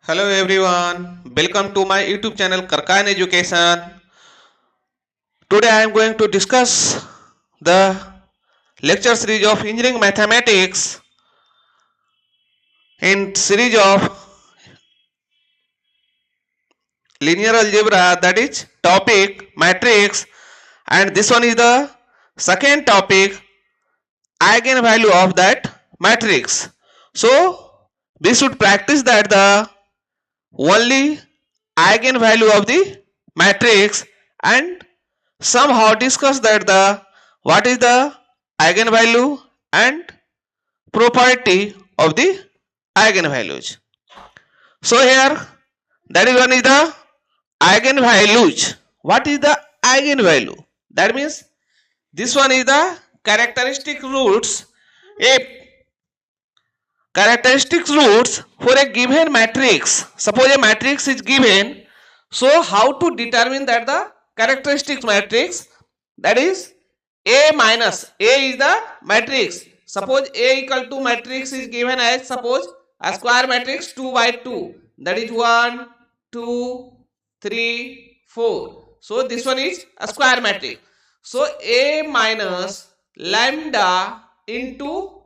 Hello everyone, welcome to my YouTube channel Karkan Education. Today I am going to discuss the lecture series of engineering mathematics in series of linear algebra, that is topic matrix, and this one is the second topic, eigenvalue of that matrix. So we should practice that the only eigenvalue of the matrix and somehow discuss that the what is the eigenvalue and property of the eigenvalues. So here that is one is the eigenvalues. What is the eigenvalue? That means this one is the characteristic roots. A characteristic roots for a given matrix. Suppose a matrix is given. So how to determine that the characteristic matrix, that is A minus A is the matrix. Suppose A equal to matrix is given as suppose a square matrix 2 by 2, that is 1 2 3 4. So this one is a square matrix. So A minus lambda into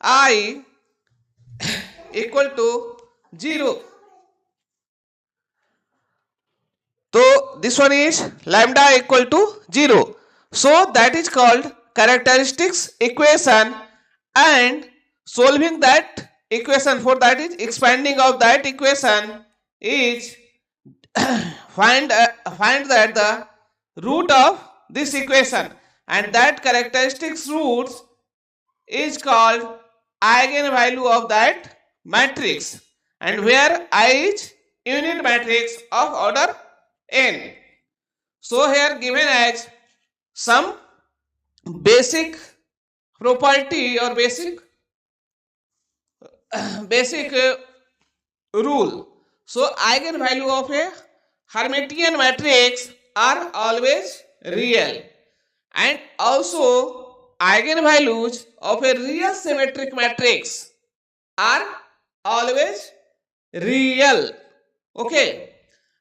I equal to 0. So this one is lambda equal to 0. So that is called characteristics equation, and solving that equation for that is expanding of that equation is find that the root of this equation, and that characteristics roots is called eigenvalue of that matrix, and where I is unit matrix of order n. So here given as some basic property or basic rule. So eigenvalue of a Hermitian matrix are always real, and also eigenvalues of a real symmetric matrix are always real. Okay,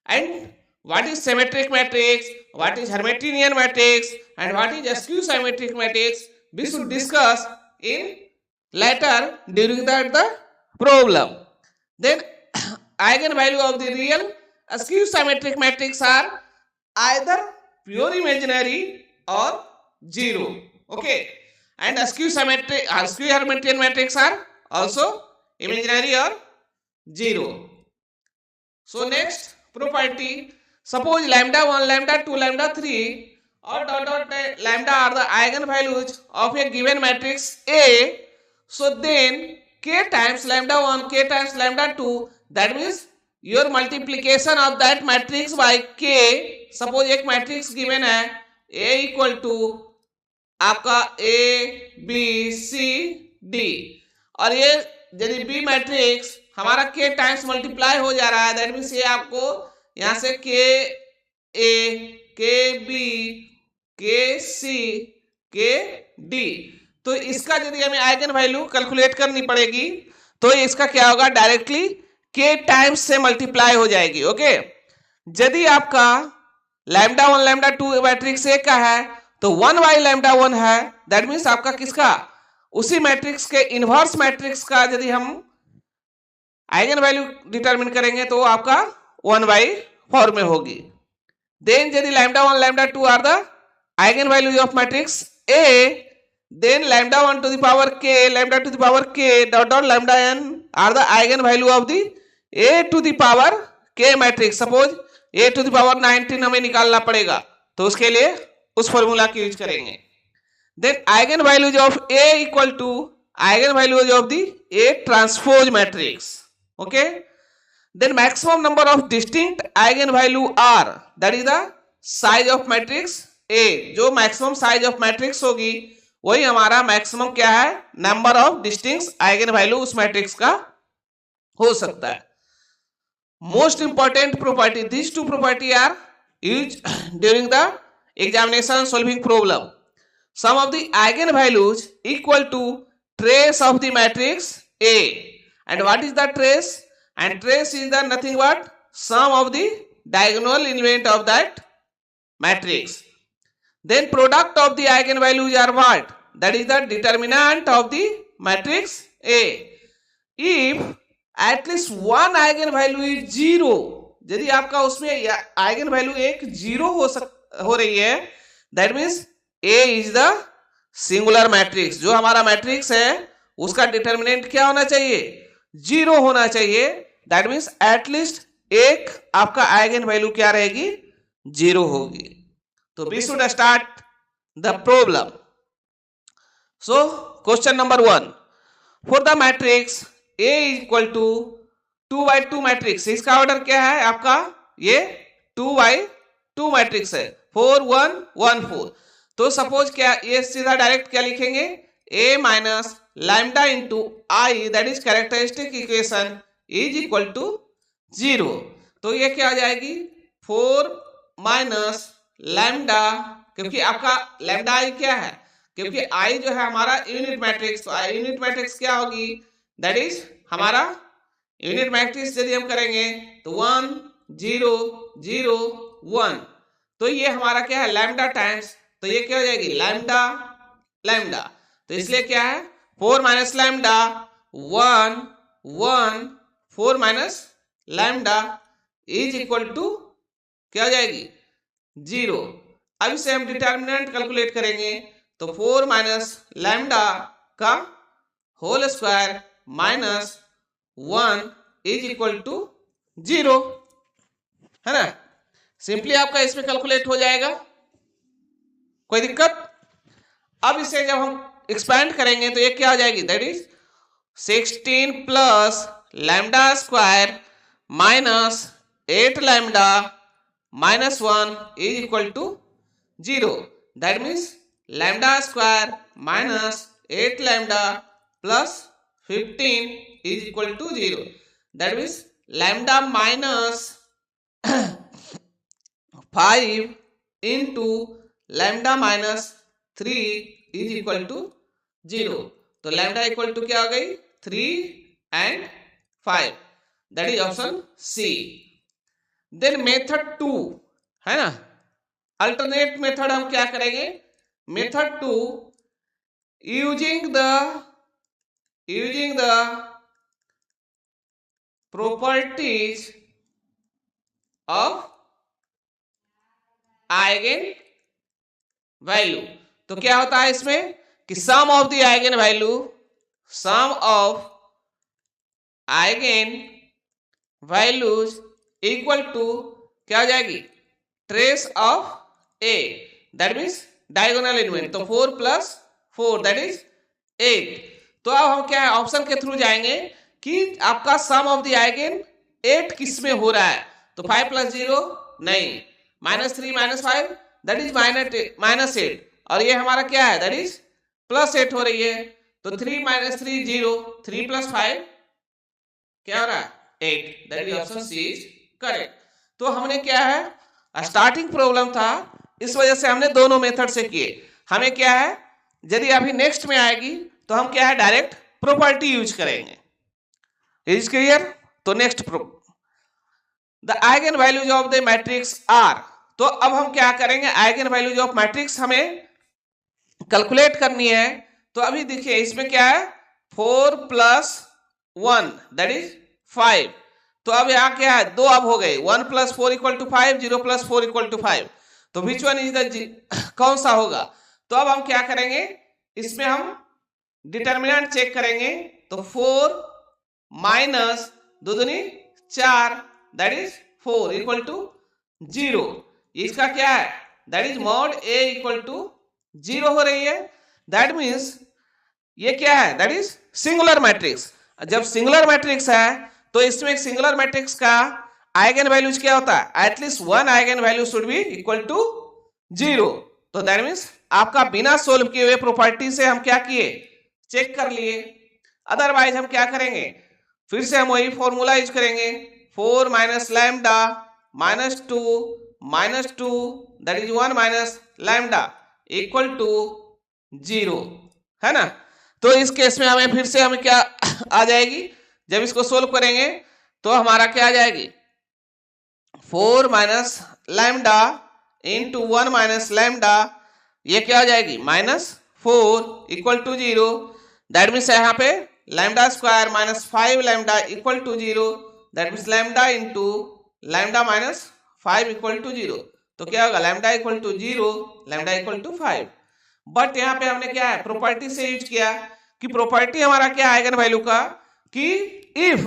and what is symmetric matrix, what is Hermitian matrix, and what is skew symmetric matrix, we should discuss in later during the problem. Then eigenvalue of the real skew symmetric matrix are either pure imaginary or 0. Okay, and skew symmetric skew Hermitian matrix are also imaginary or 0. So next property, suppose lambda 1, lambda 2, lambda 3 or lambda are the eigenvalues of a given matrix A. So then k times lambda 1, k times lambda 2, that means your multiplication of that matrix by k. Suppose एक matrix given है A equal to आपका A B C D, और ये यदि B matrix हमारा k times multiply हो जा रहा है, दैट मीन्स ये आपको यहाँ से k A k B k C k D, तो इसका यदि हमें आइगन वैल्यू कैलकुलेट करनी पड़ेगी तो इसका क्या होगा, डायरेक्टली k टाइम्स से मल्टीप्लाई हो जाएगी. ओके, यदि आपका लैम्डा 1 लैम्डा 2 मैट्रिक्स ए का है तो 1 बाई लैम्डा 1 है, दैट मीन्स आपका किसका, उसी मैट्रिक्स के इनवर्स मैट्रिक्स का यदि हम आइगन वैल्यू डिटरमिन करेंगे तो आपका 1 बाई 4 में होगी. देन यदि lambda 1 lambda 2 are the eigen values of matrix A, then lambda 1 to the power k, lambda to the power k dot dot lambda n are the eigen value of the a to the power k matrix. Suppose a to the power 19 हमें निकालना पड़ेगा तो उसके लिए उस formula की use करेंगे. then eigen values of a equal to eigen values of the a transpose matrix. okay, then maximum number of distinct eigen value are, that is the size of matrix a. जो maximum size of matrix होगी वही हमारा maximum क्या है, number of distinct eigen value उस matrix का हो सकता है. Most important property, this two property are use during the examination solving problem. Sum of the eigen values equal to trace of the matrix A. And what is the trace? And trace is the nothing but sum of the diagonal element of that matrix. Then product of the eigenvalues are what? That is the determinant of the matrix A. If at least one eigenvalue is zero, यदि आपका उसमें eigen value एक zero हो रही है, that means A is the singular matrix. जो हमारा matrix है उसका डिटर्मिनेंट क्या होना चाहिए? जीरो होना चाहिए. दैट मीन्स एटलीस्ट एक आपका आइगन वैल्यू क्या रहेगी? जीरो होगी. तो we should start the problem. So question number 1, for the matrix A equal to 2x2 matrix. इसका ऑर्डर क्या है आपका? ये 2x2 मैट्रिक्स है. 4 1 1 4. तो सपोज क्या ये सीधा डायरेक्ट क्या लिखेंगे? a minus lambda into I that is characteristic equation is equal to 0. तो ये क्या आ जाएगी? 4 माइनस लैम्डा, क्योंकि आपका लैम्डा आई क्या है? क्योंकि आई जो है हमारा यूनिट मैट्रिक्स, तो यूनिट मैट्रिक्स क्या होगी? दैट इज हमारा यूनिट मैट्रिक्स यदि हम करेंगे तो 1 0 0 1. तो ये हमारा क्या है? Lambda times. तो ये क्या हो जाएगी? Lambda lambda. तो इसलिए क्या है? 4 minus lambda 1 1 4 minus lambda is equal to क्या हो जाएगी? 0. अब इसे हम डिटर्मिनेंट कैलकुलेट करेंगे तो 4 माइनस लैम्डा का whole square minus 1 is equal to 0, है ना? सिंपली आपका इसमें कैलकुलेट हो जाएगा, कोई दिक्कत? अब इसे जब हम एक्सपैंड करेंगे तो ये क्या हो जाएगी? That is 16 plus lambda square minus 8 lambda minus 1 is equal to 0. That means lambda square minus 8 lambda plus 15 is equal to 0. That means lambda minus 5 into lambda minus 3 is equal to 0. तो lambda equal to क्या हो गई? 3 and 5. That is option C. Then method 2 है ना? Alternate method हम क्या करेंगे? Method 2 using the properties of eigen value. तो क्या होता है इसमें कि sum of the eigen value, sum of eigen values equal to क्या हो जाएगी? Trace of A, that means diagonal element. तो 4 प्लस 4 दैट इज 8. तो अब हम क्या है? ऑप्शन के थ्रू जाएंगे कि आपका सम ऑफ द आइगन 8 किस में हो रहा है. तो 5 प्लस 0 नहीं, minus 3 minus 5 that is minus 8, और ये हमारा क्या है? दैट इज प्लस 8 हो रही है. तो 3 माइनस 3 0, 3 प्लस 5 क्या हो रहा है? 8. That is option C is correct. तो हमने क्या है? स्टार्टिंग प्रॉब्लम था, इस वजह से हमने दोनों मेथड से किए. हमें क्या है? यदि अभी नेक्स्ट में आएगी तो हम क्या है? डायरेक्ट प्रॉपर्टी यूज करेंगे. Is clear? तो next the eigen values of the matrix are. तो अब हम क्या करेंगे? आइगन वैल्यूज ऑफ मैट्रिक्स हमें कैलकुलेट करनी है. तो अभी देखिए इसमें क्या है? 4 प्लस 1 दैट इज 5. तो अब यहाँ क्या है? 2 अब हो गए. 1 plus 4 equal to 5, 0 plus 4 equal to 5. तो विच वन इज द कौन सा होगा? तो अब हम क्या करेंगे? इसमें हम डिटर्मिनेंट चेक करेंगे. तो 4 माइनस 2 दूनी 4 दैट इज 4 इक्वल टू 0. इसका क्या है? That is mod A equal to 0 हो रही है. दैट मीन्स ये क्या है? That is singular matrix. जब सिंगुलर मैट्रिक्स है तो इसमें सिंगुलर मैट्रिक्स का आइगन वैल्यूज क्या होता है? At least one eigen value should be equal to 0. तो दैट मीन्स आपका बिना सोल्व किए हुए प्रॉपर्टी से हम क्या किए? चेक कर लिए. अदरवाइज हम क्या करेंगे? फिर से हम वही फॉर्मूला यूज करेंगे. 4 minus lambda minus 2 that is 1 minus lambda equal to 0, है ना? तो इस केस में हमें फिर से हमें क्या आ जाएगी, जब इसको सोल्व करेंगे तो हमारा क्या आ जाएगी, 4 minus lambda into 1 minus lambda, ये क्या हो जाएगी -4 इक्वल टू 0। दैट मीन्स यहाँ पे lambda square minus 5 lambda equal to 0। That means lambda into lambda minus 5 equal to 0। तो क्या होगा, lambda equal to 0, lambda equal to 5। But यहाँ पे हमने क्या है, प्रॉपर्टी से यूज किया कि प्रॉपर्टी हमारा क्या है आइगन वैल्यू का, कि if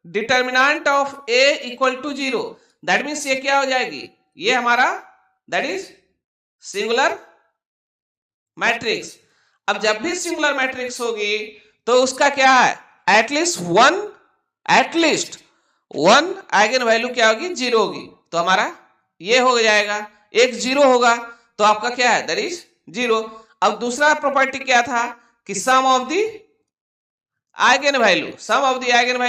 determinant of A equal to 0, that means ये क्या हो जाएगी, ये हमारा दैट इज सिंगुलर मैट्रिक्स। अब जब भी सिंगुलर मैट्रिक्स होगी तो उसका क्या है, एटलीस्ट वन आइगन वैल्यू क्या होगी, 0 होगी। तो हमारा ये हो जाएगा, एक 0 होगा तो आपका क्या है, दैट इज 0। अब दूसरा प्रॉपर्टी क्या था कि sum of the eigen value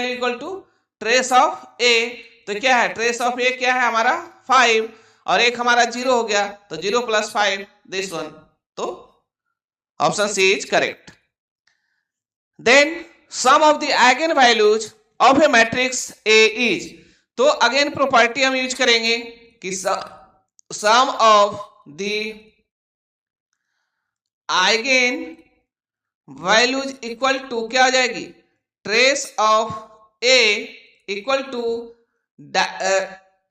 equal to trace of A. तो क्या है, ट्रेस ऑफ ए क्या है हमारा 5, और एक हमारा 0 हो गया, तो 0 प्लस 5 दिस वन। तो option C is correct. Then sum of the eigen values of A matrix A is, तो अगेन प्रॉपर्टी हम यूज करेंगे कि sum of the eigen values equal to क्या हो जाएगी, trace of A equal to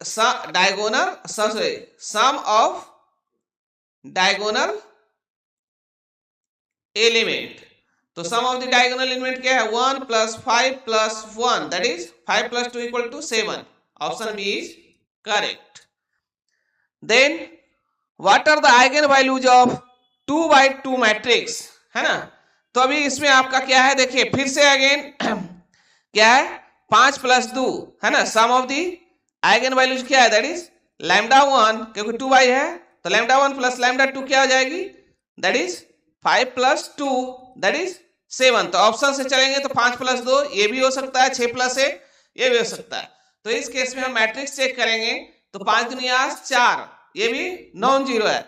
sum of diagonal element. तो sum of the diagonal element क्या है, 1 plus 5 plus 1, that is 5 plus 2 equal to 7। Option B is correct. Then what are the eigen values of 2 by 2 matrix, है ना। तो अभी इसमें आपका क्या है, देखिए फिर से अगेन क्या है, 5 प्लस 2, है ना। सम ऑफ दी आइगन वैल्यूज क्या है, दैट इज लैम्डा 1, क्योंकि 2 बाई है तो लैम्डा 1 प्लस लैम्डा 2 क्या हो जाएगी, that is 5 plus 2 that is 7। तो ऑप्शन से चलेंगे तो 5 प्लस 2 ये भी हो सकता है, 6 प्लस 1 ये भी हो सकता है। तो इस केस में हम मैट्रिक्स चेक करेंगे तो 5 दुनिया 4, ये भी नॉन जीरो है,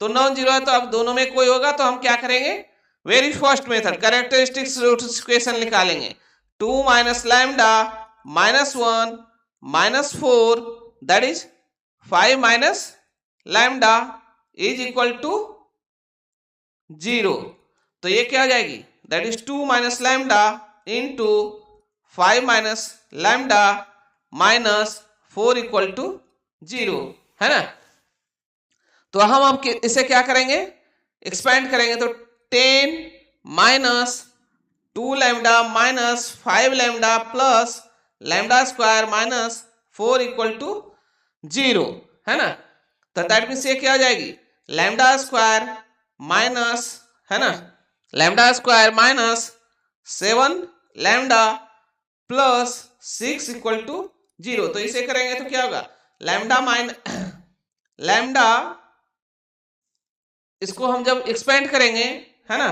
तो नॉन जीरो है तो अब दोनों में कोई होगा तो हम क्या करेंगे, very first method characteristics equation निकालेंगे। 2 minus lambda minus 1 minus 4 that is 5 minus lambda is equal to 0। तो ये क्या हो जाएगी, that is 2 minus lambda into 5 minus lambda minus 4 equal to 0, है ना। तो हम अब इसे क्या करेंगे, एक्सपेंड करेंगे। तो 10 minus 2 lambda minus 5 lambda plus lambda square minus 4 equal to 0, है ना। तो दैट मीन्स ये क्या हो जाएगी, लैम्डा स्क्वायर माइनस, है ना, lambda square minus 7 lambda plus 6 equal to 0। तो इसे करेंगे तो क्या होगा, लैम्डा इसको हम जब एक्सपेंड करेंगे, है ना,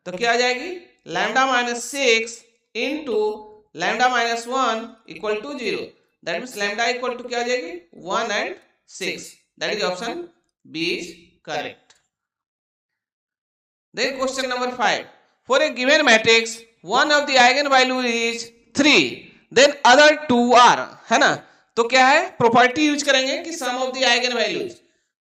तो क्या आ जाएगी, lambda minus 6 into lambda minus 1 equal to 0। That means lambda equal to क्या आ जाएगी, 1 and 6। That is option B is correct. Then question number 5, for a given matrix one of the eigenvalue is 3 then other two are, है ना। तो क्या है, property use करेंगे कि sum of the eigen values.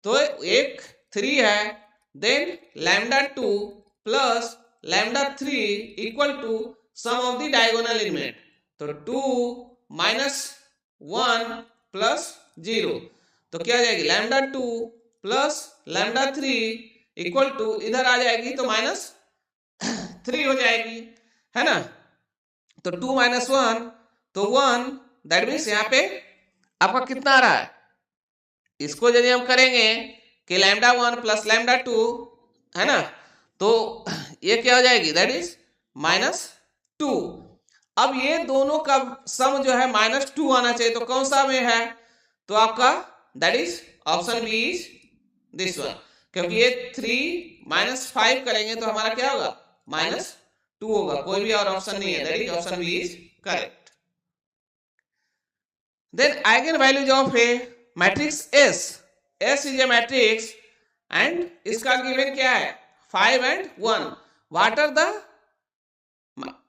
तो एक 3 है, then lambda 2 plus lambda 3 equal to sum of the diagonal element. तो 2 माइनस 1 प्लस 0, तो क्या आ जाएगी, lambda 2 plus lambda 3 equal to, इधर आ जाएगी तो माइनस 3 हो जाएगी, है ना। तो 2 माइनस 1 तो 1, दैट मीन्स यहाँ पे आपका कितना आ रहा है, इसको यदि हम करेंगे कि लैम्डा 1 प्लस लैम्डा 2, है ना, तो ये क्या हो जाएगी, दैट इज माइनस 2। अब ये दोनों का सम जो है माइनस 2 आना चाहिए, तो कौन सा में है, तो आपका that is option B is this one, क्योंकि ये 3 माइनस 5 करेंगे तो हमारा क्या होगा, माइनस 2 होगा, कोई भी और ऑप्शन नहीं है, that is option B is correct. Then eigen values of A matrix S is a matrix and इसका गिवन क्या है, 5 and 1। What are the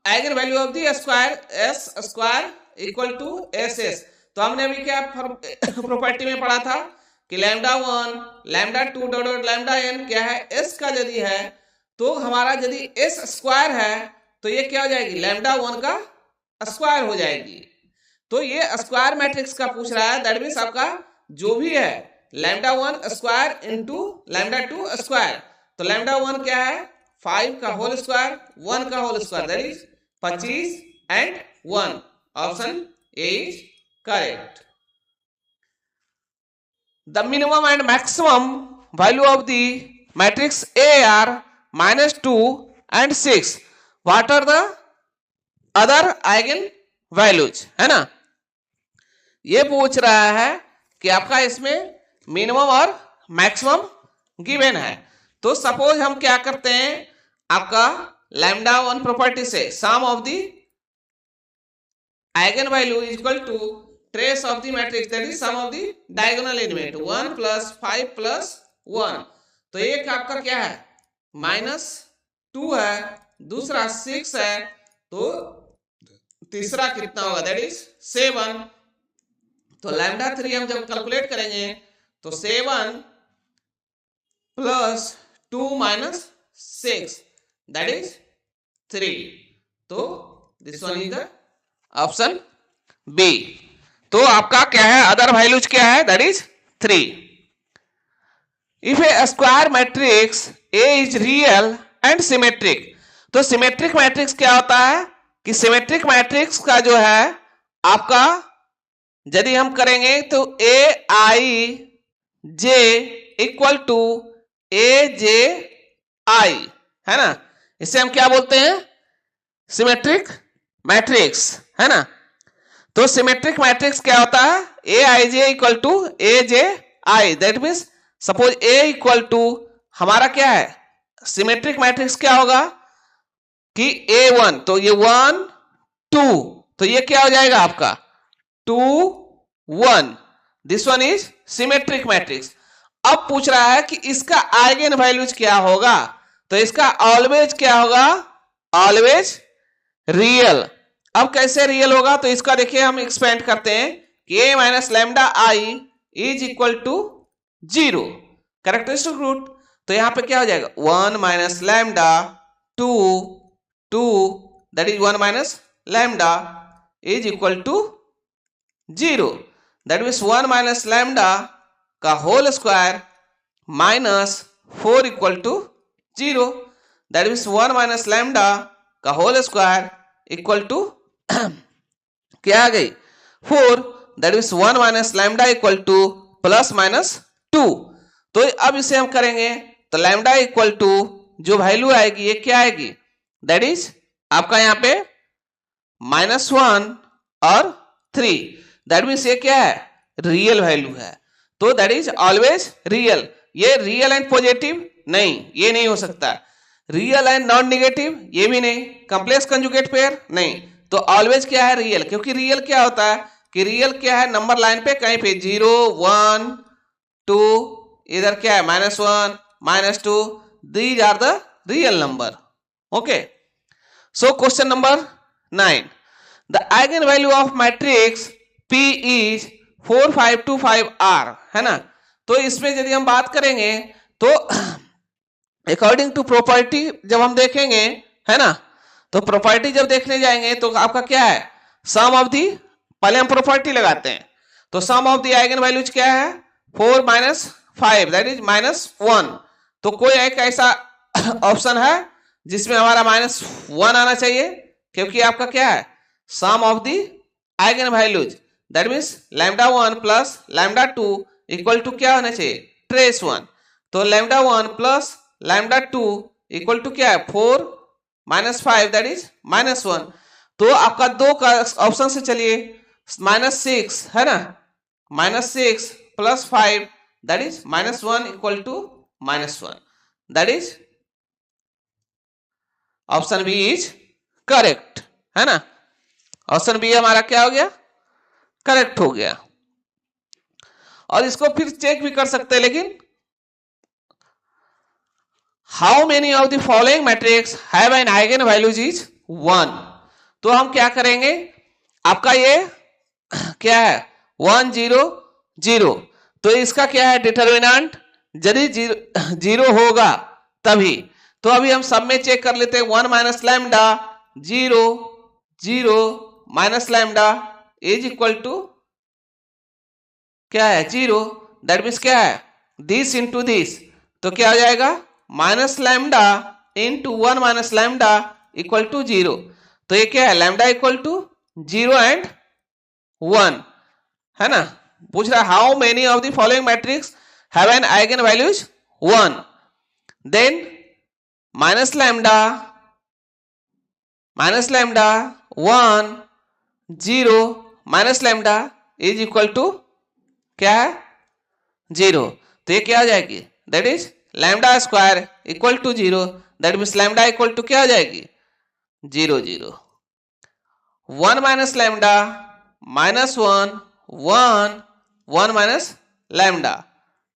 eigen value of the square S square equal to S S. तो हमने अभी क्या property में पढ़ा था कि lambda 1 lambda 2 dot lambda n क्या है, एस का यदि है तो हमारा यदि एस स्क्वायर है तो ये क्या हो जाएगी, लैम्डा 1 का स्क्वायर हो जाएगी। तो ये स्क्वायर मैट्रिक्स का पूछ रहा है, दैट मीन्स आपका जो भी है lambda 1 square into lambda 2 square. तो लैम्डा 1 क्या है 5 का होल स्क्वायर 1 का whole square that is 25 and 1। Option A is correct. The minimum and maximum value of the matrix A are -2 and 6. What are the other eigen values? है ना, ये पूछ रहा है कि आपका इसमें मिनिमम और मैक्सिमम गिवन है। तो सपोज हम क्या करते हैं, आपका लैम्डा 1 प्रॉपर्टी से sum of the eigen value is equal to trace of the matrix that is sum of the diagonal element 1 plus 5 plus 1। तो एक आपका क्या है -2 है, दूसरा 6 है, तो तीसरा कितना होगा दैट इज 7। तो लैम्डा 3 हम जब कैलकुलेट करेंगे तो 7 प्लस 2 माइनस 6 दैट इज 3। तो this one is the option B. तो आपका क्या है अदर वैल्यूज क्या है that is 3। If a square matrix A is real and symmetric. तो सिमेट्रिक मैट्रिक्स क्या होता है कि सिमेट्रिक मैट्रिक्स का जो है आपका यदि हम करेंगे तो ए I J equal to A J आई है ना, इसे हम क्या बोलते हैं सिमेट्रिक मैट्रिक्स है ना। तो सिमेट्रिक मैट्रिक्स क्या होता है A I J equal to A J I, that means suppose A equal to हमारा क्या है सिमेट्रिक मैट्रिक्स क्या होगा कि A1 तो ये 1 2 तो ये क्या हो जाएगा आपका 2 1। This one is symmetric matrix. अब पूछ रहा है कि इसका आइगन वैल्यूज क्या होगा, तो इसका ऑलवेज क्या होगा ऑलवेज रियल। अब कैसे रियल होगा, तो इसका देखिए हम एक्सपेंड करते हैं कि a minus lambda I is equal to 0 characteristic root. तो यहां पे क्या हो जाएगा 1 minus lambda 2 2 that is 1 minus lambda is equal to 0 that means 1 minus lambda का whole square minus 4 equal to 0 that means 1 minus lambda का whole square equal to क्या आ गई 4 that means 1 minus lambda equal to plus minus 2। तो अब इसे हम करेंगे तो लैम्डा इक्वल टू जो वैल्यू आएगी ये क्या आएगी दैट इज आपका यहाँ पे -1 और 3 दैट मीन्स ये क्या है रियल वैल्यू है। तो दैट इज ऑलवेज रियल। ये रियल एंड पॉजिटिव नहीं, ये नहीं हो सकता, रियल एंड नॉन नेगेटिव ये भी नहीं, कॉम्प्लेक्स कंजुगेट पेयर नहीं। तो ऑलवेज क्या है रियल, क्योंकि रियल क्या होता है कि रियल क्या है नंबर लाइन पे कहीं पे 0 1 2 इधर क्या है -1 -2 these are the real number. Okay, so question number 9 the eigen value of matrix P is 4 5 2 5 R है ना। तो इसमें यदि हम बात करेंगे तो अकॉर्डिंग टू प्रॉपर्टी जब हम देखेंगे है ना, तो प्रॉपर्टी जब देखने जाएंगे तो आपका क्या है सम ऑफ दी, पहले हम प्रॉपर्टी लगाते हैं तो sum of the eigen values क्या है 4 माइनस 5 दैट इज -1। तो कोई एक ऐसा ऑप्शन है जिसमें हमारा -1 आना चाहिए, क्योंकि आपका क्या है sum of the eigen values that means lambda 1 plus lambda 2 equal to क्या होना चाहिए ट्रेस 1। तो lambda 1 plus lambda 2 equal to क्या है 4 माइनस 5 दैट इज -1। तो आपका दो का ऑप्शन से चलिए -6 है ना, -6 plus 5 that is -1 equal to -1 that is option B is correct है ना। ऑप्शन बी हमारा क्या हो गया करेक्ट हो गया। और इसको फिर चेक भी कर सकते हैं, लेकिन how many of the following matrix have an eigenvalues is 1। तो हम क्या करेंगे, आपका ये क्या है 1 0 0, तो इसका क्या है डिटर्मिनेंट, यदि जीरो होगा तभी। तो अभी हम सब में चेक कर लेते हैं, 1 minus lambda 0 0 minus lambda is equal to क्या है 0, दैट मीन्स क्या है दिस इंटू दिस, तो क्या हो जाएगा minus lambda into 1 minus lambda equal to 0। तो ये क्या है लैम्डा इक्वल टू 0 एंड 1, है ना। पूछ रहा है how many of the following matrix have an eigen values 1, then minus lambda 1 0 minus lambda is equal to क्या है 0। तो ये क्या हो जाएगी, that is lambda square equal to 0, that means lambda equal to क्या हो जाएगी 0 0। 1 minus lambda minus 1 1 1 minus lambda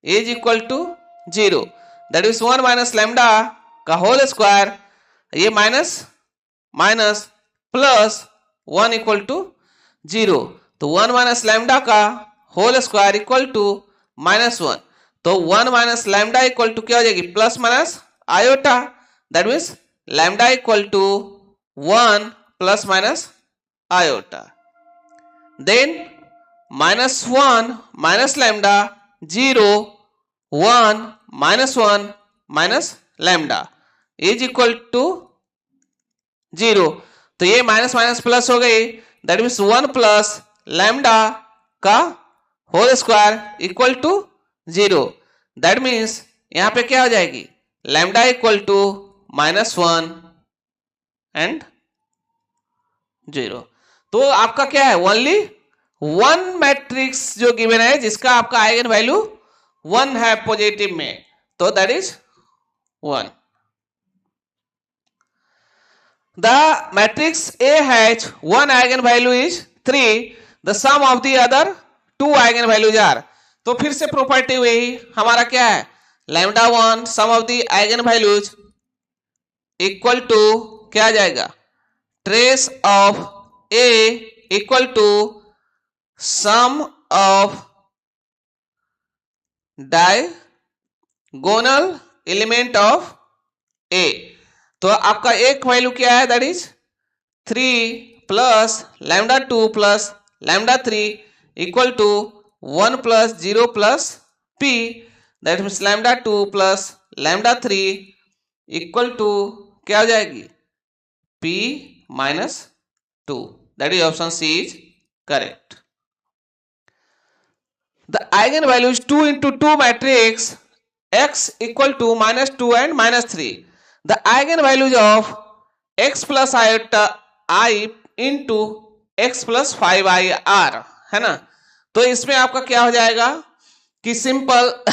is equal to 0, that is 1 minus lambda का होल स्क्वायर, ये minus minus plus 1 equal to 0, तो 1 माइनस लैम्डा का whole square equal to -1, तो 1 minus lambda equal to क्या हो जाएगी plus minus iota, that means lambda equal to 1 plus minus iota, then -1 minus lambda 0 1 minus lambda is equal to 0, तो ये minus minus plus हो गई, that means 1 plus lambda का whole square equal to 0, that means यहां पे क्या हो जाएगी लैम्डा इक्वल टू -1 एंड 0। तो आपका क्या है ओनली 1 मैट्रिक्स जो गिवन है जिसका आपका आइगन वैल्यू 1 है पॉजिटिव में, तो that is 1। The matrix A has one eigenvalue is 3. The sum of the other two eigenvalues are. तो फिर से प्रॉपर्टी वही हमारा क्या है lambda 1 sum of the eigenvalues equal to क्या आ जाएगा trace of A equal to sum of diagonal element of A। तो आपका एक वैल्यू क्या है that is 3 plus lambda 2 plus lambda 3 equal to 1 plus 0 plus p, that means lambda 2 plus lambda 3 equal to क्या हो जाएगी p minus 2, that is option C is correct. The eigen values 2 into 2 matrix x equal to -2 and -3, the eigenvalues of x plus iota I into x plus 5i r, है ना। तो इसमें आपका क्या हो जाएगा कि सिंपल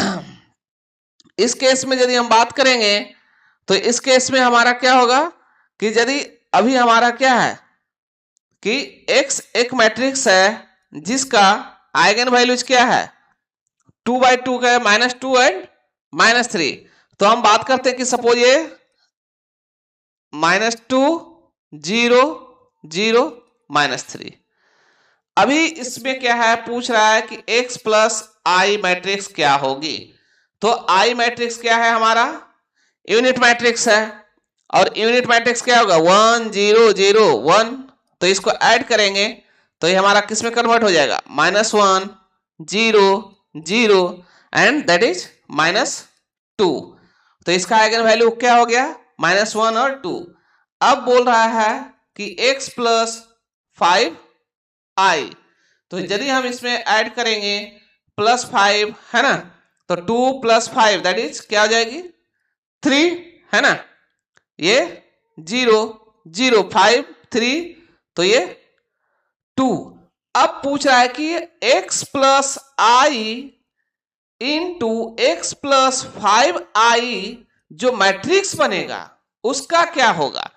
इस केस में यदि हम बात करेंगे तो इस केस में हमारा क्या होगा कि यदि अभी हमारा क्या है कि x एक मैट्रिक्स है जिसका आइगन वैल्यूज क्या है 2/2 का -2 एंड -3, तो हम बात करते हैं कि सपोज ये -2 0 0 -3। अभी इसमें क्या है पूछ रहा है कि x प्लस आई मैट्रिक्स क्या होगी, तो आई मैट्रिक्स क्या है हमारा यूनिट मैट्रिक्स है, और यूनिट मैट्रिक्स क्या होगा 1 0 0 1, तो इसको ऐड करेंगे तो ये हमारा किस में कन्वर्ट हो जाएगा -1 0 0 एंड दैट इज -2, तो इसका आइगन वैल्यू क्या हो गया -1 और 2। अब बोल रहा है कि x प्लस 5i, तो यदि हम इसमें ऐड करेंगे +5 है ना, तो 2 + 5 दैट इज क्या हो जाएगी 3, है ना, ये 0 0 5 3, तो ये 2। अब पूछ रहा है कि x प्लस आई इंटू x प्लस 5i जो मैट्रिक्स बनेगा उसका क्या होगा।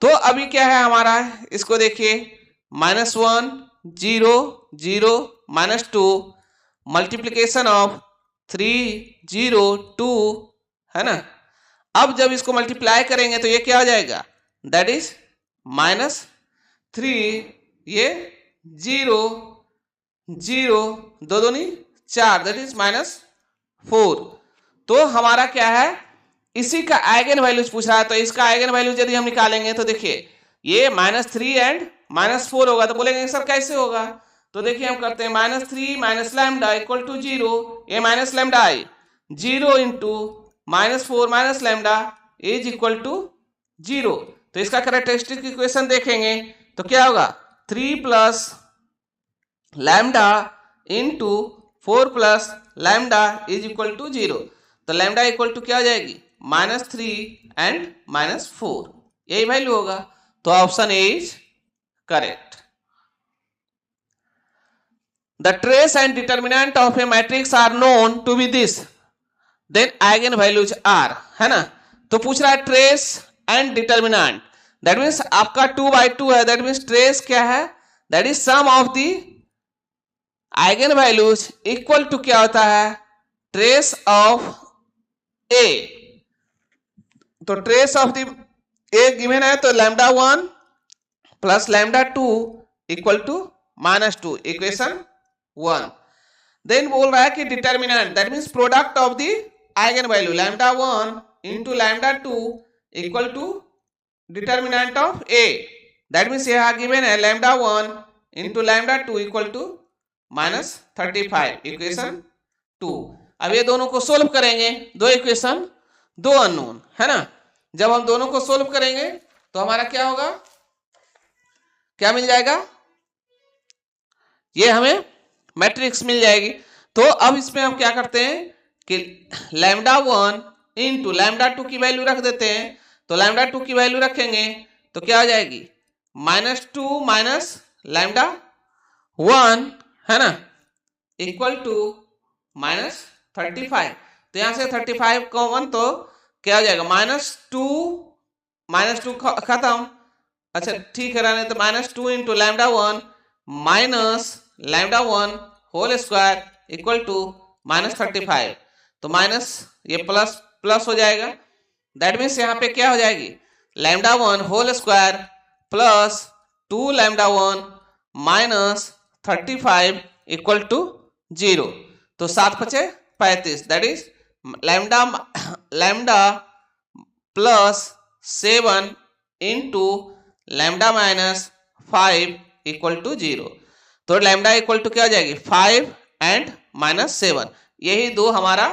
तो अभी क्या है हमारा इसको देखिए -1 0 0 -2 मल्टीप्लीकेशन ऑफ 3 0 2, है ना। अब जब इसको मल्टीप्लाई करेंगे तो ये क्या हो जाएगा दैट इज 3, ये 0 0, 2 दूनी 4, दैट इज -4। तो हमारा क्या है, इसी का आइगन वैल्यूज पूछ रहा है, तो इसका आइगन वैल्यूज यदि हम निकालेंगे तो देखिए ये -3 एंड -4 होगा, तो बोलेंगे सर कैसे होगा, तो देखिए हम करते हैं -3 माइनस लैम्डा इक्वल टू 0, ये minus lambda I 0 into -4 minus lambda is equal to 0। तो इसका कैरेक्टरिस्टिक इक्वेशन देखेंगे तो क्या होगा, 3 plus lambda into 4 plus lambda is equal to 0। तो लैम्डा इक्वल टू क्या हो जाएगी, -3 एंड -4, यही वैल्यू होगा। तो option A is correct. The trace and determinant of a matrix are known to be this, then eigen values are, है ना। तो पूछ रहा है trace and determinant, that means आपका 2/2 है, दैट मीन्स ट्रेस क्या है, that is sum of the eigen values equal to क्या होता है, ट्रेस ऑफ ए। तो trace of the A given है, तो λ1 plus λ2 equal to -2, equation 1। Then बोल रहा है कि determinant, that means product of the eigen value λ1 into λ2 equal to determinant of A, that means यहाँ गिवन है λ1 इंटू λ2 इक्वल टू -35, इक्वेशन 2। अब ये दोनों को सोल्व करेंगे, दो इक्वेशन दो अननोन है ना। जब हम दोनों को सोल्व करेंगे तो हमारा क्या होगा, क्या मिल जाएगा, ये हमें मैट्रिक्स मिल जाएगी। तो अब इसमें हम क्या करते हैं कि λ1 इंटू λ2 की वैल्यू रख देते हैं। तो λ2 की वैल्यू रखेंगे तो क्या हो जाएगी, -2 माइनस λ1 है ना इक्वल टू -35। तो यहां से 35 कॉमन, तो क्या हो जाएगा, -2 खत्म, अच्छा ठीक है रहने, तो -2 into λ1 minus λ1 whole square equal to -35। तो माइनस ये प्लस प्लस हो जाएगा, दैट मीन्स यहाँ पे क्या हो जाएगी, λ1 whole square plus 2 λ1 minus 35 equal to 0। तो 7 × 5 = 35, that is lambda plus 7 into lambda minus 5 equal to 0। तो लैम्डा इक्वल टू क्या हो जाएगी, 5 एंड -7, यही दो हमारा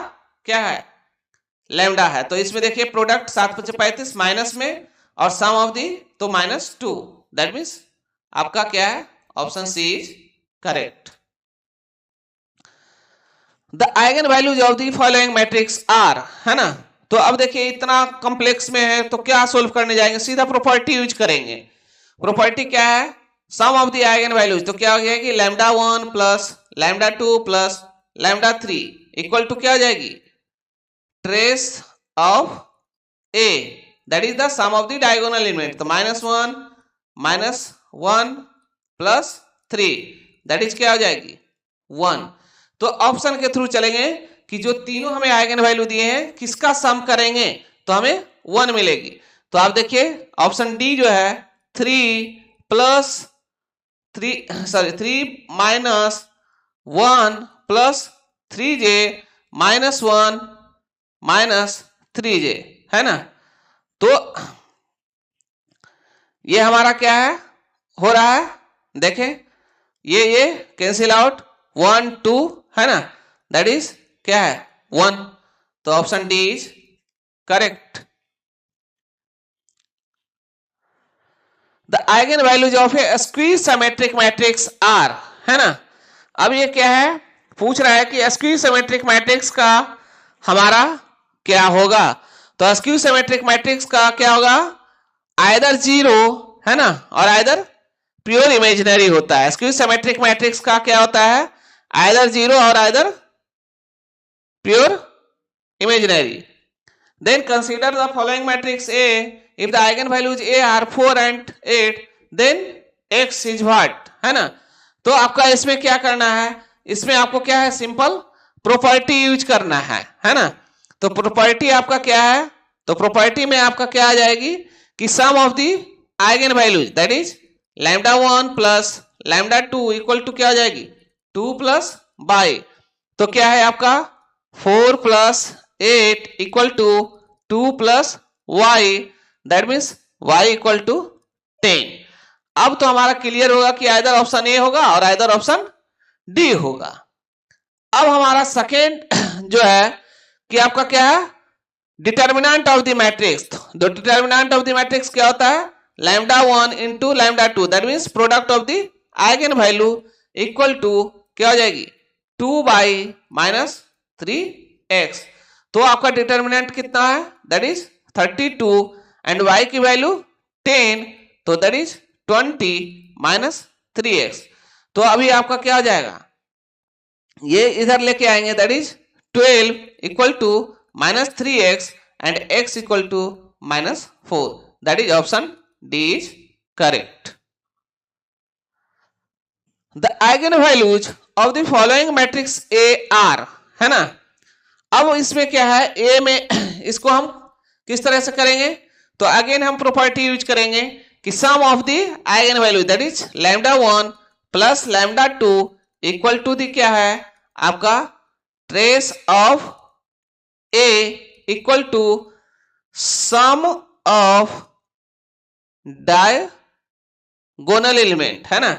क्या है, लैम्डा है। तो इसमें देखिए प्रोडक्ट 7 × 5 = 35 माइनस में, और सम ऑफ दी तो -2, दैट मीन्स आपका क्या है, option C is correct. The eigen values of the following matrix are, है ना। तो अब देखिए इतना कॉम्प्लेक्स में है, तो क्या सोल्व करने जाएंगे, सीधा प्रॉपर्टी यूज करेंगे। प्रॉपर्टी क्या है, sum of the eigen values, तो क्या हो गया कि λ1 प्लस λ2 प्लस λ3 इक्वल टू क्या हो जाएगी, trace of A, that is the sum of the diagonal element. तो -1 प्लस 3 दैट इज क्या हो जाएगी, 1। तो ऑप्शन के थ्रू चलेंगे कि जो तीनों हमें आइगन वैल्यू दिए हैं किसका सम करेंगे तो हमें 1 मिलेगी। तो आप देखिए ऑप्शन डी जो है 3 minus 1 plus 3j minus 1 minus 3j है ना। तो ये हमारा क्या है हो रहा है, देखें ये कैंसिल आउट, 1 2 है ना, दैट इज क्या है 1। तो option D is correct. The eigen values of a skew symmetric matrix are, है ना। अब ये क्या है, पूछ रहा है कि स्क्वीज सिमेट्रिक मैट्रिक्स का हमारा क्या होगा। तो स्क्वीज सिमेट्रिक मैट्रिक्स का क्या होगा, आइदर 0 है ना, और आइदर प्योर इमेजिनरी होता है। स्क्वीज सिमेट्रिक मैट्रिक्स का क्या होता है, आइदर 0 और either pure imaginary. Then consider the following matrix A. If the eigenvalues A are 4 and 8, then X is what, है ना। तो आपका इसमें क्या करना है, इसमें आपको क्या है, सिंपल प्रॉपर्टी यूज करना है ना। तो प्रॉपर्टी आपका क्या है, तो प्रॉपर्टी में आपका क्या आ जाएगी कि sum of the eigen values that is lambda 1 plus lambda 2 equal to क्या हो जाएगी 2 प्लस बाई, तो क्या है आपका 4 plus 8 equal to 2 plus y, that means y equal to 10। अब तो हमारा क्लियर होगा कि आइदर ऑप्शन ए होगा और आइदर ऑप्शन डी होगा। अब हमारा सेकेंड जो है कि आपका क्या है डिटर्मिनेंट ऑफ द मैट्रिक्स। तो डिटर्मिनेंट ऑफ द मैट्रिक्स क्या होता है lambda 1 into lambda 2, that means product of the eigen value equal to क्या हो जाएगी 2 बाई माइनस 3x। तो आपका डिटर्मिनेंट कितना है दैट इज 32 एंड y की वैल्यू 10, तो दैट इज 20 माइनस 3x। तो अभी आपका क्या हो जाएगा ये इधर लेके आएंगे that is 12 equal to minus 3x and x equal to minus 4, that is option D is correct. The eigen values of the following matrix A are, है ना। अब इसमें क्या है ए में इसको हम किस तरह से करेंगे, तो अगेन हम प्रॉपर्टी यूज करेंगे कि sum of the eigen value that is lambda 1 plus lambda 2 equal to the क्या है आपका trace of A equal to sum of diagonal element, है ना।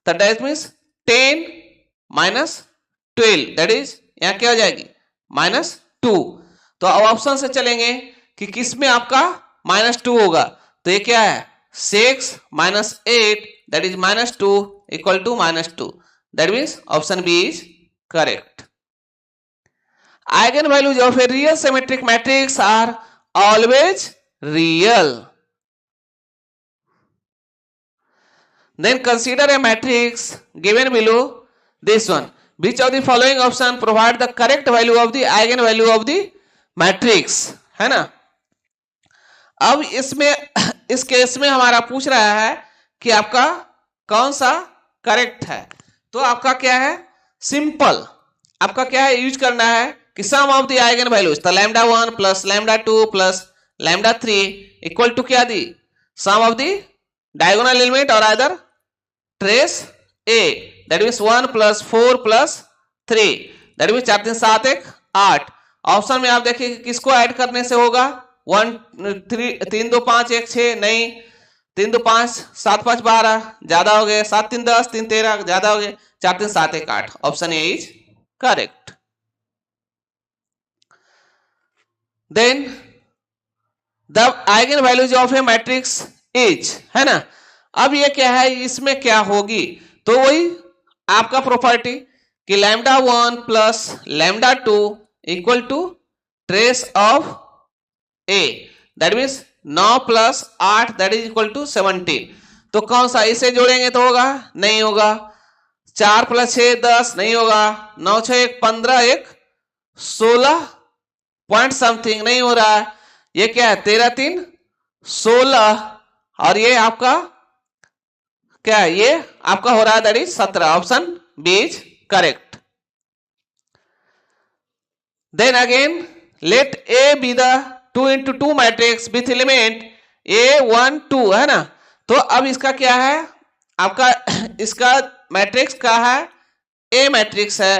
तो that means 10 minus 12, that is यहां क्या हो जाएगी माइनस 2। तो अब ऑप्शन से चलेंगे कि किस में आपका माइनस 2 होगा, तो ये क्या है 6 minus 8 that is minus 2 equal to minus 2, that means option B is correct. Eigen values of a real symmetric matrix are always real. Then consider a matrix given below this one. Which of the following option provide the correct value of the eigen value of the matrix, है ना। अब इसमें इस case में हमारा पूछ रहा है कि आपका कौन सा करेक्ट है। तो आपका क्या है सिंपल, आपका क्या है यूज करना है कि sum of the eigen values, तो lambda 1 plus lambda 2 plus lambda 3 equal to क्या the sum of the diagonal element और either trace A, that means 1 plus 4 plus 3, that means 4 3 7 1 8। Option में आप देखिए किसको ऐड करने से होगा 1 3 2 5 1 6, नहीं 3 2 5 7 5 12 ज्यादा हो गए, 7 3 10 3 13 ज्यादा हो गए, 4 3 7 1 8, option A is correct. Then the eigen values of A matrix is, है ना। अब ये क्या है इसमें क्या होगी, तो वही आपका प्रॉपर्टी कि lambda 1 plus lambda 2 equal to trace of A, that means 9 plus 8 that is equal to 17। तो कौन सा इसे जोड़ेंगे तो होगा नहीं होगा, 4 प्लस 6 10 नहीं होगा, 9 6 1 15 1 16 पॉइंट समथिंग नहीं हो रहा है, ये क्या है 13 3 16 और ये आपका क्या है ये आपका हो रहा है that is 17, option B is correct. Then again let A be the 2 into 2 matrix with element a 1 2, है ना। तो अब इसका क्या है आपका इसका मैट्रिक्स का है ए मैट्रिक्स है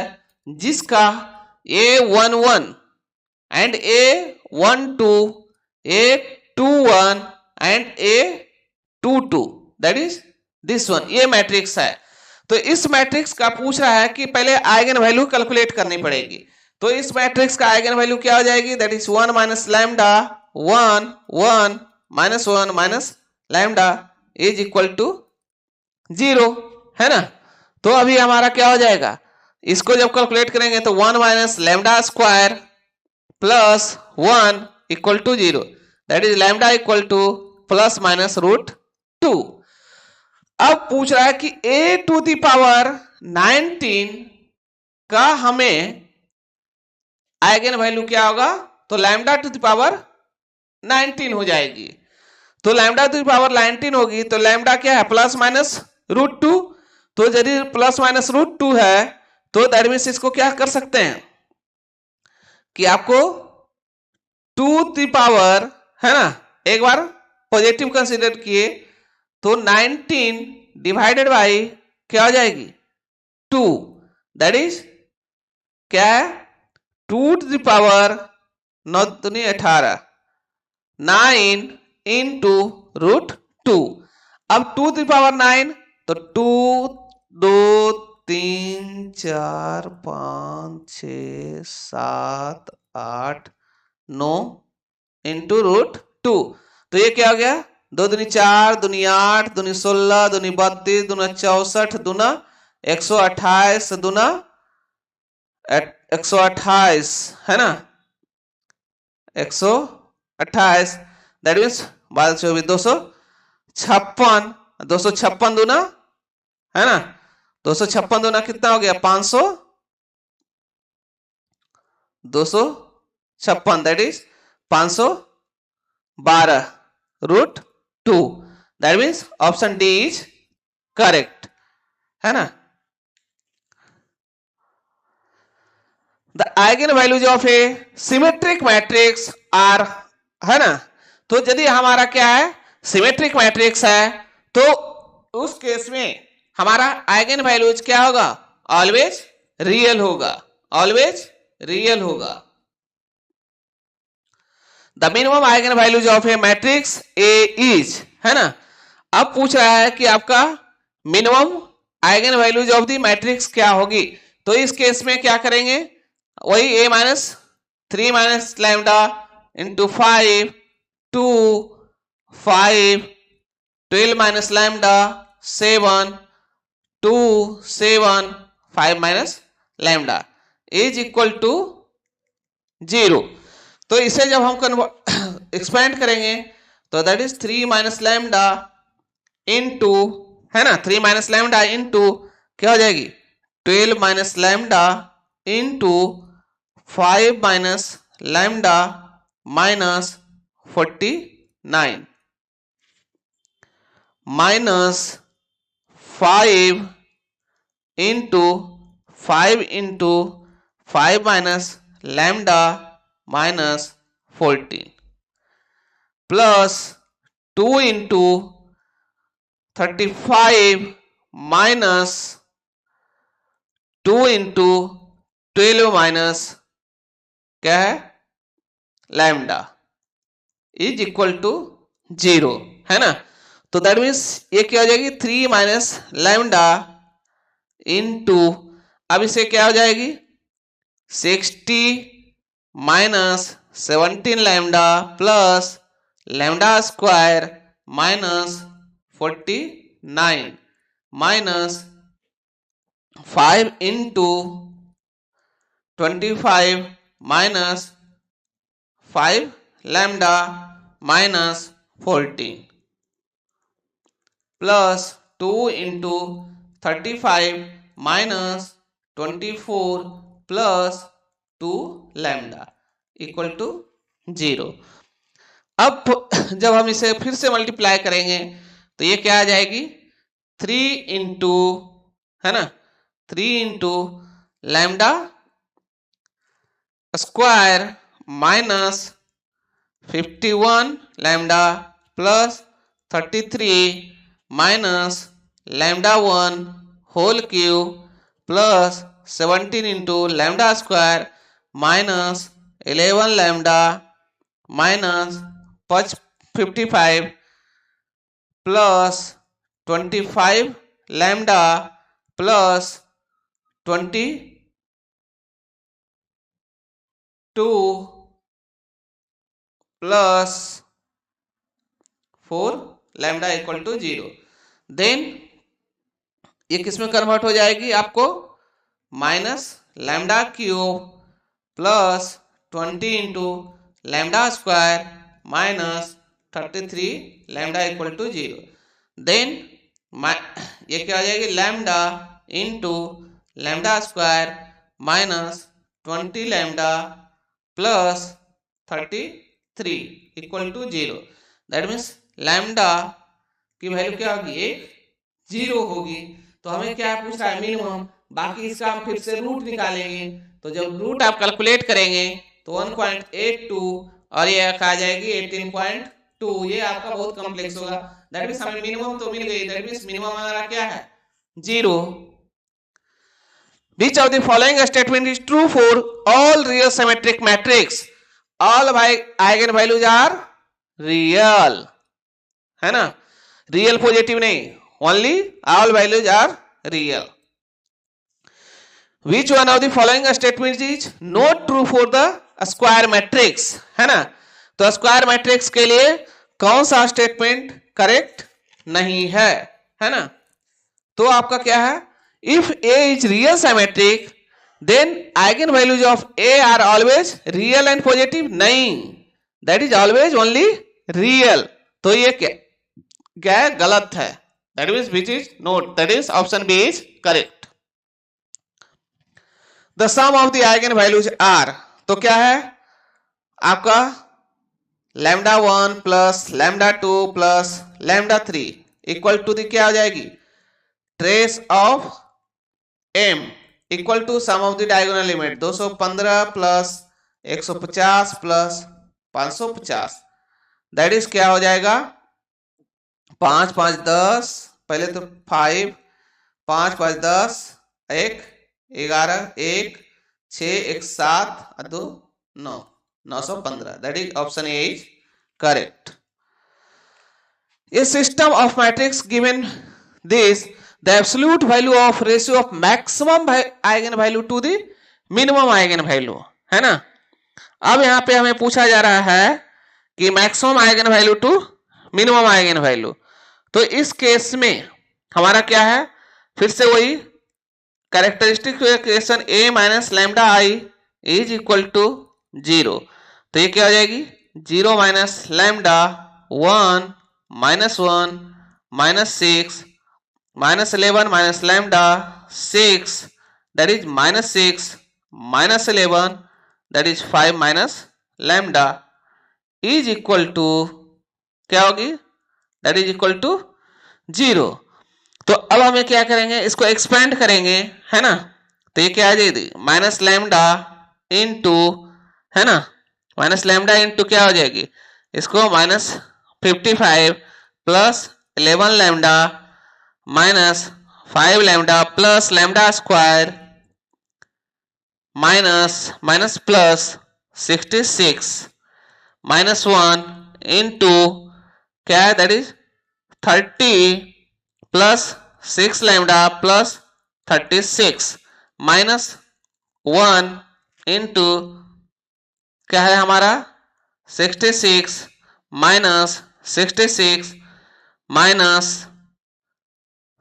जिसका a 1 1 and a 1 2 a 2 1 and a 2 2, that is this one, ये मैट्रिक्स है। तो इस मैट्रिक्स का पूछ रहा है कि पहले आइगन वैल्यू कैलकुलेट करनी पड़ेगी। तो इस मैट्रिक्स का आइगन वैल्यू क्या हो जाएगी that is 1 minus lambda 1 1 minus 1 minus lambda is equal to 0, है ना। तो अभी हमारा क्या हो जाएगा इसको जब कैलकुलेट करेंगे तो 1 minus lambda square plus 1 equal to 0, that is lambda equal to plus minus root 2। अब पूछ रहा है कि a टू द पावर 19 का हमें आइगन वैल्यू क्या होगा, तो लैम्डा टू द पावर 19 हो जाएगी। तो लैम्डा टू द पावर 19 होगी तो लैम्डा क्या है प्लस माइनस रूट 2, तो यदि प्लस माइनस रूट 2 है तो दैट मीन्स इसको क्या कर सकते हैं कि आपको टू द पावर, है ना, एक बार पॉजिटिव कंसीडर किए तो 19 डिवाइडेड बाई क्या हो जाएगी 2, दैट इज क्या है 2 टू द पावर 9 दूनी 18, 9 इंटू रूट 2। अब 2 टू द पावर 9 तो 2 2 3 4 5 6 7 8 9 इंटू रूट 2। तो ये क्या हो गया 2 दूनी 4 दूनी 8 दूनी 16 दूनी 32 दूना 64 दूना 128 दूना 128 है ना 128, दैट मीन्स 256 256 दूना है ना 256 दूना कितना हो गया 500, 256 that is 512 root 2, that means option D is correct है ना। The eigen values of a symmetric matrix are है ना। तो यदि हमारा क्या है सिमेट्रिक मैट्रिक्स है तो उस केस में हमारा आइगन वैल्यूज क्या होगा ऑलवेज रियल होगा, ऑलवेज रियल होगा। The minimum eigen values of A matrix A is है ना। अब पूछ रहा है कि आपका minimum eigen values of the matrix क्या होगी। तो इस केस में क्या करेंगे वही a minus 3 minus lambda into 5 2 5 12 minus lambda 7 2 7 5 minus lambda is equal to 0। तो इसे जब हम एक्सपेंड करेंगे तो that is 3 minus lambda into है ना 3 माइनस लैम्डा इंटू क्या हो जाएगी 12 minus lambda into 5 minus lambda minus 49 minus 5 into 5 into 5 minus lambda minus 14 plus 2 into 35 minus 2 into 12 minus क्या है लैम्डा इज इक्वल टू 0 है ना। तो दैट मीन्स ये क्या हो जाएगी 3 माइनस लैम्डा इंटू अब इसे क्या हो जाएगी 60 minus 17 lambda plus lambda square minus 49 minus 5 into 25 minus 5 lambda minus 14 plus 2 into 35 minus 24 plus 2 lambda equal to 0। अब जब हम इसे फिर से मल्टीप्लाई करेंगे तो ये क्या आ जाएगी 3 इंटू है ना 3 into lambda square minus 51 lambda plus 33 minus lambda 1 whole cube plus 17 into lambda square minus 11 lambda minus 55 plus 25 lambda plus 22 plus 4 lambda equal to 0। Then ये किसमें कन्वर्ट हो जाएगी आपको minus lambda cube plus 20 into lambda square minus 33 lambda equal to 0। Then ये क्या हो जाएगी lambda into lambda square minus 20 lambda plus 33 equal to 0। That means lambda की वैल्यू क्या होगी 0 होगी। तो हमें क्या पूछ रहा है मिनिमम, बाकी इसका हम फिर से रूट निकालेंगे। तो जब रूट आप कैलकुलेट करेंगे तो 1.82 और ये आ जाएगी 18.2। ये आपका बहुत कॉम्प्लेक्स होगा, दैट मीन्स हमें मिनिमम तो मिल गई, दैट मीन्स मिनिमम हमारा क्या है 0। Which of the following statement is true for all real symmetric matrix? All eigenvalues are real, है ना, real पॉजिटिव नहीं, only all values are real. Which one of the following statements is not true for the square matrix? है ना, तो square matrix के लिए कौन सा स्टेटमेंट करेक्ट नहीं है ना, तो आपका क्या है, if A is real symmetric then eigenvalues of A are always real and positive, नहीं, that is always only real, तो ये क्या है, गलत है, that means which is not, that is option B is correct. The sum of the eigenvalues are, तो क्या है आपका lambda 1 plus lambda 2 plus lambda 3 equal to the क्या हो जाएगी, trace of m equal to sum of the diagonal element 215 plus 150 plus 550, that is क्या हो जाएगा 5 5 10, पहले तो 5 5 5 10 1 11 1 6 1 7 2 9 915, that is option A is correct. A system of matrix given this, the absolute value of ratio of maximum eigenvalue to the minimum eigenvalue, है ना. अब यहाँ पे हमें पूछा जा रहा है कि maximum eigen value to minimum eigen value, तो इस केस में हमारा क्या है, फिर से वही characteristic equation a minus lambda I is equal to 0, तो ये क्या हो जाएगी 0 minus lambda 1 minus 1 minus 6 minus 11 minus lambda 6, that is minus 6 minus 11, that is 5 minus lambda is equal to क्या होगी, दैट इज इक्वल टू 0. तो अब हमें क्या करेंगे, इसको एक्सपेंड करेंगे, है ना, तो ये क्या आ जाएगी माइनस लैम्डा इनटू, है ना, माइनस लैम्डा इनटू क्या हो जाएगी, इसको minus 55 plus 11 lambda minus 5 lambda plus lambda square minus minus plus 66 minus 1 into क्या है, that is 30 plus 6 lambda plus 36 minus 1 into क्या है हमारा 66 minus 66 minus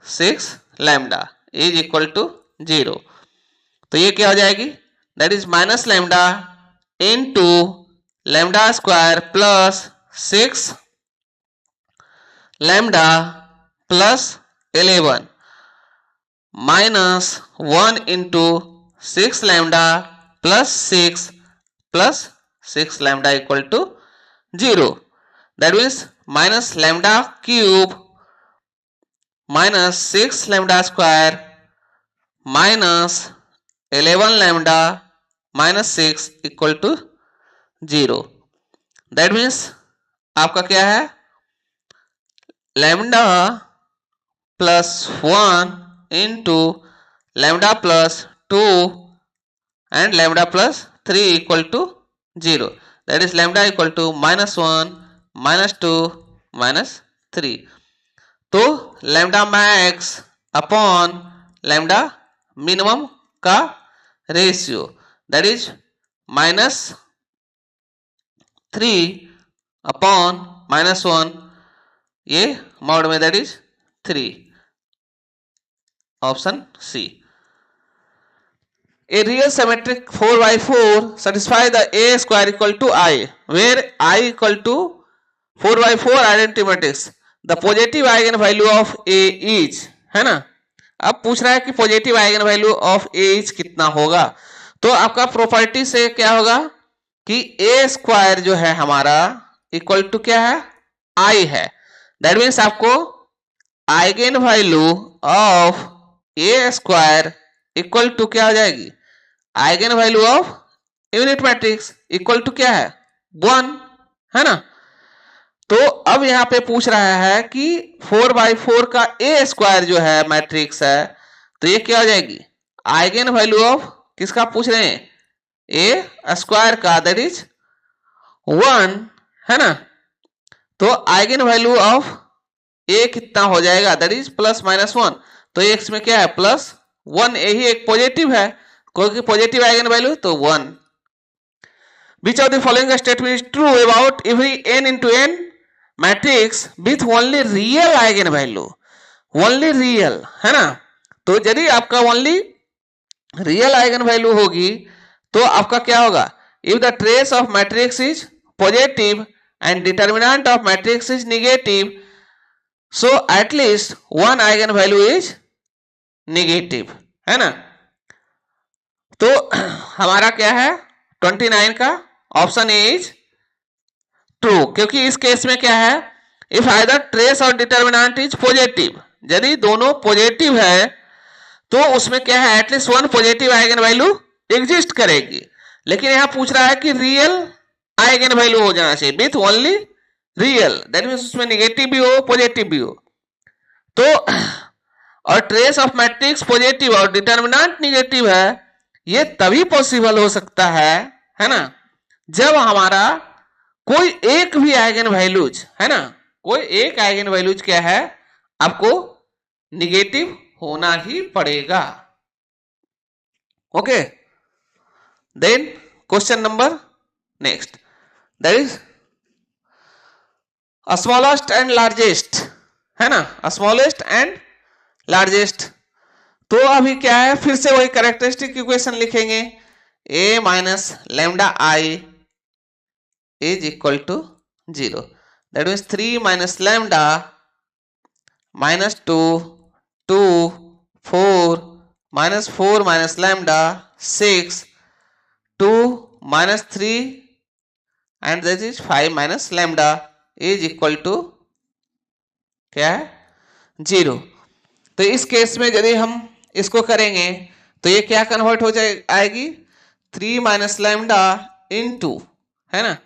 6 lambda is equal to 0, तो ये क्या हो जाएगी, that is minus lambda into lambda square plus 6 lambda plus 11 minus 1 into 6 lambda plus 6 lambda equal to 0, that means minus lambda cube minus 6 lambda square minus 11 lambda minus 6 equal to 0, that means आपका क्या है lambda plus 1 into lambda plus 2 and lambda plus 3 equal to 0, that is lambda equal to minus 1 minus 2 minus 3, तो lambda max upon lambda minimum का ratio that is minus 3 upon minus 1, ये mod में that is 3, option C. A real symmetric 4x4 satisfy the a square equal to I, where I equal to 4x4 identity matrix. The positive eigenvalue of a is, है ना, अब पूछ रहा है कि positive eigen value of A is कितना होगा, तो आपका प्रॉपर्टी से क्या होगा कि ए स्क्वायर जो है हमारा इक्वल टू क्या है आई है, दैट मीन्स आपको eigen value of A square equal to क्या हो जाएगी, eigen value of unit matrix equal to क्या है 1, है ना, तो अब यहाँ पे पूछ रहा है कि 4/4 का ए स्क्वायर जो है मैट्रिक्स है, तो ये क्या हो जाएगी, आइगन वैल्यू ऑफ किसका पूछ रहे हैं, ए स्क्वायर का, दैट इज 1, है ना। तो आइगन वैल्यू ऑफ ए कितना हो जाएगा, दैट इज +-1। तो एक्स में क्या है, +1, यही एक पॉजिटिव है, क्योंकि पॉजिटिव आइगन वैल्यू तो 1। Which of the following statement is true about every n into n matrix with only real eigenvalue? Only real, है ना। तो यदि आपका only real eigenvalue होगी तो आपका क्या होगा, if the trace of matrix is positive and determinant of matrix is negative, so at least one eigenvalue is negative, है ना। तो हमारा क्या है 29 का ऑप्शन ए इज ट्रू, क्योंकि इस केस में क्या है, इफ आइदर ट्रेस और डिटर्मिनेंट इज पॉजिटिव, यदि दोनों पॉजिटिव है तो उसमें क्या है, at least one positive eigen value exist करेगी। लेकिन यहां पूछ रहा है कि रियल आइगन वैल्यू हो जाना चाहिए with only real, that means उसमें नेगेटिव भी हो पॉजिटिव भी हो। तो और ट्रेस ऑफ मैट्रिक्स पॉजिटिव और डिटर्मिनेंट नेगेटिव है, ये तभी पॉसिबल हो सकता है ना, जब हमारा कोई एक भी आइगन वैल्यूज, है ना, कोई एक आइगन वैल्यूज क्या है, आपको निगेटिव होना ही पड़ेगा। Okay, then question number next, that is smallest and largest, है ना, स्मॉलेस्ट एंड लार्जेस्ट। तो अभी क्या है, फिर से वही कैरेक्टरिस्टिक इक्वेशन लिखेंगे, a minus lambda I is equal to 0, that means 3 minus lambda -2 2 4 -4 minus lambda 6 2 -3 and that is 5 minus lambda is equal to क्या है 0। तो इस केस में यदि हम इसको करेंगे तो ये क्या कन्वर्ट हो आएगी, 3 माइनस लैम्डा इंटू, है ना,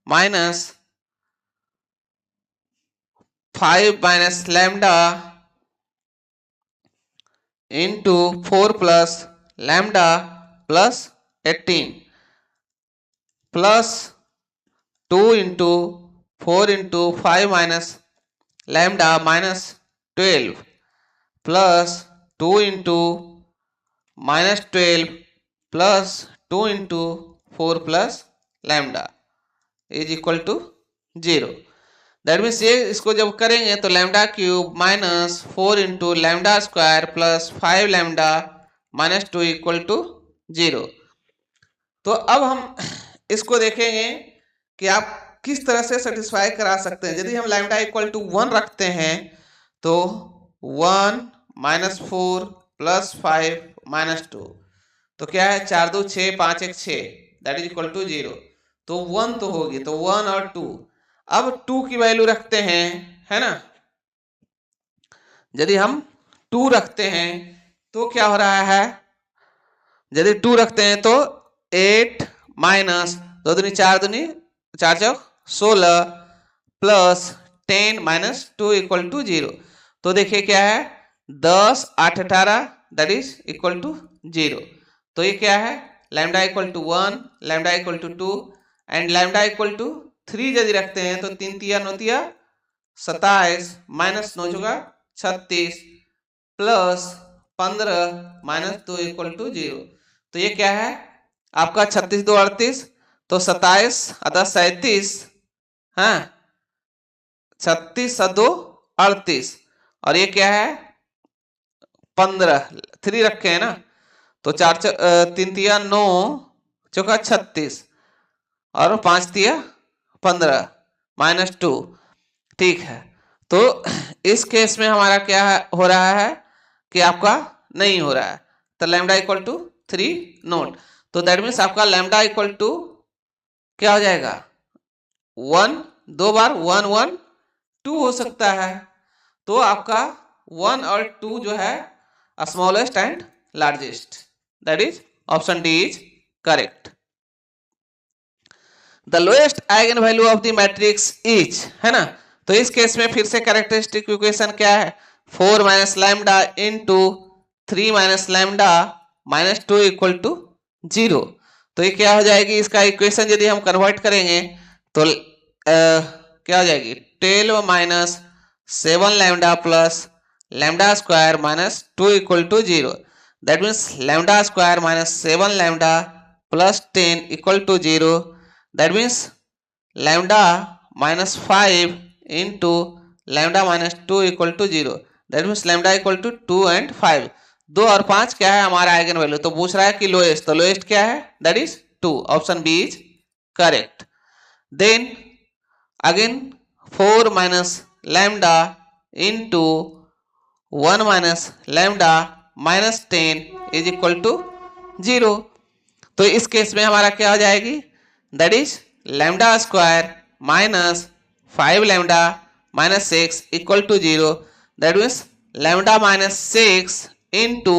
-5 minus lambda into 4 plus lambda plus 18 plus 2 into 4 into 5 minus lambda -12 plus 2 into -12 plus 2 into 4 plus lambda is equal to 0। That means ये इसको जब करेंगे तो lambda cube -4 into lambda square plus 5 lambda -2 equal to 0। तो अब हम इसको देखेंगे कि आप किस तरह से सेटिस्फाई करा सकते हैं। यदि हम लैम्डा इक्वल टू 1 रखते हैं तो 1 -4 प्लस 5 -2, तो क्या है 4 2 6 5 1 6, दैट इज इक्वल टू 0। तो 1 तो होगी, तो 1 और 2। अब 2 की वैल्यू रखते हैं, है ना, यदि हम 2 रखते हैं तो क्या हो रहा है, यदि 2 रखते हैं तो 8 माइनस 2 दूनी 4 दूनी 4 चौक 16 प्लस 10 माइनस 2 इक्वल टू 0। तो देखिए क्या है 10 8 18 दैट इज इक्वल टू 0। तो ये क्या है, lambda equal to 1, lambda equal to 2 and lambda equal to 3 यदि रखते हैं तो 3 तिया 9 तिया 27 माइनस 9 चौका 36 प्लस 15 माइनस 2 इक्वल टू 0। तो ये क्या है आपका 36 2 38, तो 27 10 37, हाँ 36 2 38, और ये क्या है 15 3 रखे हैं ना, तो 4 3 तिया 9 चौका 36 और 5 तिया 15 -2, ठीक है। तो इस केस में हमारा क्या हो रहा है कि आपका नहीं हो रहा है, तो लैम्डा इक्वल टू 3 नोट। तो दैट मीन्स आपका लैम्डा इक्वल टू क्या हो जाएगा 1, 2 बार 1 1 2 हो सकता है। तो आपका 1 और 2 जो है smallest and largest, that is option D is correct. The lowest eigen value of the matrix is, है ना। तो इस केस में फिर से कैरेक्टरिस्टिक इक्वेशन क्या है, 4 minus lambda into 3 minus lambda minus 2 equal to 0। तो ये क्या हो जाएगी, इसका इक्वेशन यदि हम कन्वर्ट करेंगे तो क्या हो जाएगी, 12 minus 7 lambda plus lambda square minus 2 equal to 0। That means lambda square minus 7 lambda plus 10 equal to 0। That means lambda minus 5 into lambda minus 2 equal to 0। That means lambda equal to 2 and 5। 2 और 5 क्या है हमारा eigen value, तो पूछ रहा है कि lowest, तो लोएस्ट क्या है, that is 2। Option B is correct. Then again 4 minus lambda into 1 minus lambda minus 10 is equal to 0। तो इस केस में हमारा क्या हो जाएगी, that is lambda square minus 5 lambda minus 6 equal to 0। That means lambda minus 6 into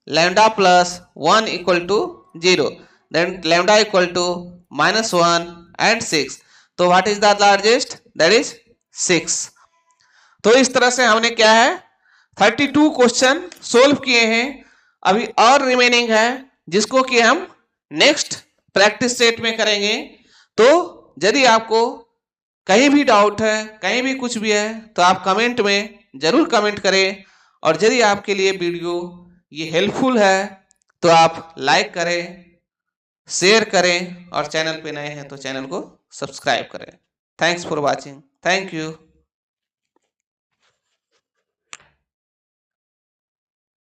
lambda plus 1 equal to 0। Then lambda equal to minus 1 and 6। तो what is the largest, that is 6। तो इस तरह से हमने क्या है 32 क्वेश्चन सोल्व किए हैं। अभी और रिमेनिंग है जिसको कि हम नेक्स्ट प्रैक्टिस सेट में करेंगे। तो यदि आपको कहीं भी डाउट है, कहीं भी कुछ भी है, तो आप कमेंट में जरूर कमेंट करें। और यदि आपके लिए वीडियो ये हेल्पफुल है तो आप लाइक करें, शेयर करें और चैनल पे नए हैं तो चैनल को सब्सक्राइब करें। Thanks for watching, thank you.